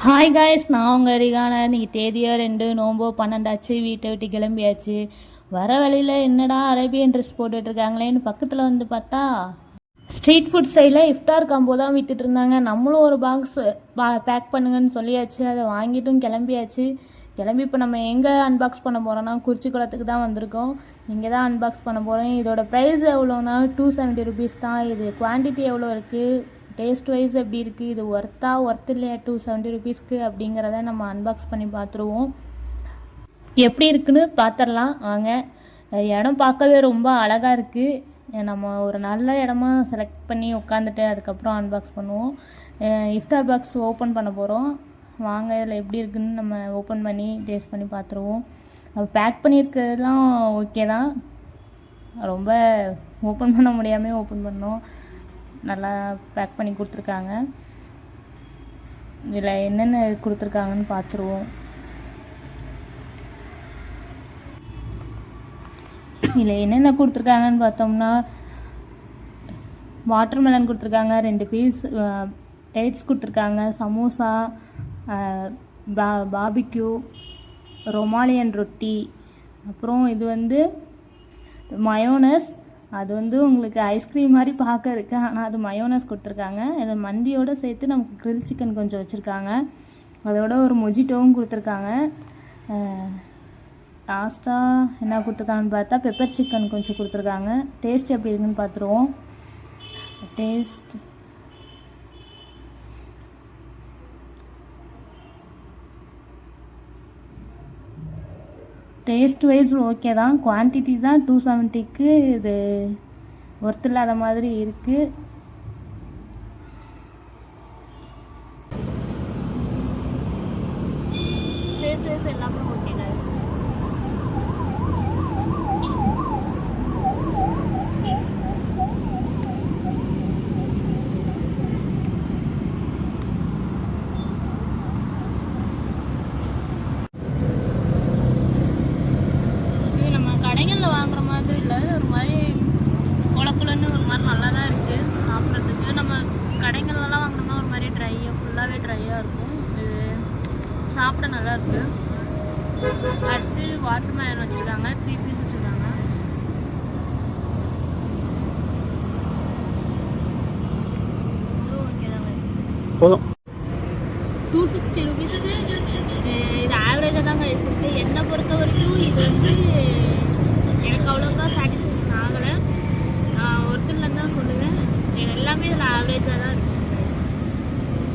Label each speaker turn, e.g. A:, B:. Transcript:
A: Hi guys, நான் உங்கள் ரிகானா. இன்றைக்கி தேதியோ 2 நோம்போ 12 வீட்டை விட்டு கிளம்பியாச்சு. வர வழியில் என்னடா அரேபியன் ட்ரெஸ் போட்டுட்ருக்காங்களேன்னு பக்கத்தில் வந்து பார்த்தா ஸ்ட்ரீட் ஃபுட் ஸ்டைலில் இஃப்டார் காம்போ தான் விற்றுட்டு இருந்தாங்க. நம்மளும் ஒரு பாக்ஸ் பேக் பண்ணுங்கன்னு சொல்லியாச்சு. அதை வாங்கிட்டும் கிளம்பியாச்சு. கிளம்பி இப்போ நம்ம எங்கே அன்பாக்ஸ் பண்ண போகிறோன்னா குறிச்சிக்குளத்துக்கு தான் வந்திருக்கோம். இங்கே தான் அன்பாக்ஸ் பண்ண போகிறோம். இதோட ப்ரைஸ் எவ்வளோனா 270 ருபீஸ் தான். இது குவான்டிட்டி எவ்வளோ இருக்குது, டேஸ்ட் வைஸ் எப்படி இருக்குது, இது ஒர்த் இல்லையா 270 ருபீஸ்க்கு அப்படிங்கிறத நம்ம அன்பாக்ஸ் பண்ணி பார்த்துருவோம். எப்படி இருக்குன்னு பார்த்துடலாம் வாங்க. இடம் பார்க்கவே ரொம்ப அழகாக இருக்குது. நம்ம ஒரு நல்ல இடமா செலக்ட் பண்ணி உட்காந்துட்டு அதுக்கப்புறம் அன்பாக்ஸ் பண்ணுவோம். இஃப்தார் பாக்ஸ் ஓப்பன் பண்ண போகிறோம். வாங்க, இதில் எப்படி இருக்குதுன்னு நம்ம ஓப்பன் பண்ணி டேஸ்ட் பண்ணி பார்த்துருவோம். பேக் பண்ணியிருக்கிறதுலாம் ஓகே தான். ரொம்ப ஓப்பன் பண்ண முடியாமல் ஓப்பன் பண்ணோம். நல்லா பேக் பண்ணி கொடுத்துருக்காங்க. இதில் என்னென்ன கொடுத்துருக்காங்கன்னு பார்த்துருவோம். இதில் என்னென்ன கொடுத்துருக்காங்கன்னு பார்த்தோம்னா வாட்டர்மெலன் கொடுத்துருக்காங்க, 2 பீஸ் டேட்ஸ் கொடுத்துருக்காங்க, சமோசா, பாபிக்யூ, ரொமாலியன் ரொட்டி, அப்புறம் இது வந்து மயோனஸ். அது வந்து உங்களுக்கு ஐஸ்கிரீம் மாதிரி பார்க்க இருக்குது, ஆனால் அது மயோனஸ் கொடுத்துருக்காங்க. இது மந்தியோடு சேர்த்து நமக்கு கிரில் சிக்கன் கொஞ்சம் வச்சுருக்காங்க. அதோட ஒரு மொஜிட்டோவும் கொடுத்துருக்காங்க. லாஸ்ட்டாக என்ன கொடுத்துருக்காங்கன்னு பார்த்தா பெப்பர் சிக்கன் கொஞ்சம் கொடுத்துருக்காங்க. டேஸ்ட் எப்படி இருக்குன்னு பார்த்துருவோம். டேஸ்ட் வைஸ் ஓகே தான். குவான்டிட்டி தான் 270க்கு இது ஒர்த் இல்லாத மாதிரி இருக்குது. டேஸ்ட் வைஸ் எல்லாமே ஓகே தான். கடைகளில் வாங்குற மாதிரி இல்லை, ஒரு மாதிரி குளக்குலன்னு ஒரு மாதிரி நல்லா தான் இருக்குது சாப்பிட்றதுக்கு. நம்ம கடைகள்லாம் வாங்கினோம்னா ஒரு மாதிரி ஃபுல்லாகவே ட்ரையாக இருக்கும். இது சாப்பிட நல்லா இருக்குது. அடுத்து வாட்டர் மெலன் வச்சுருக்காங்க, 3 பீஸ் வச்சுருக்காங்க. ஓகே தான். போதும். 260 ருபீஸ்க்கு இது ஆவரேஜாக தாங்க இருக்குது. என்னை பொறுத்த வரைக்கும் இது வந்து எனக்கு அவ்வளோக்கா சாட்டிஸ்ஃபேக்ஷன் ஆகலை. ஒருத்தர்லேருந்து தான் சொல்லுவேன். எல்லாமே இதில் ஆவரேஜாக தான் இருக்குது.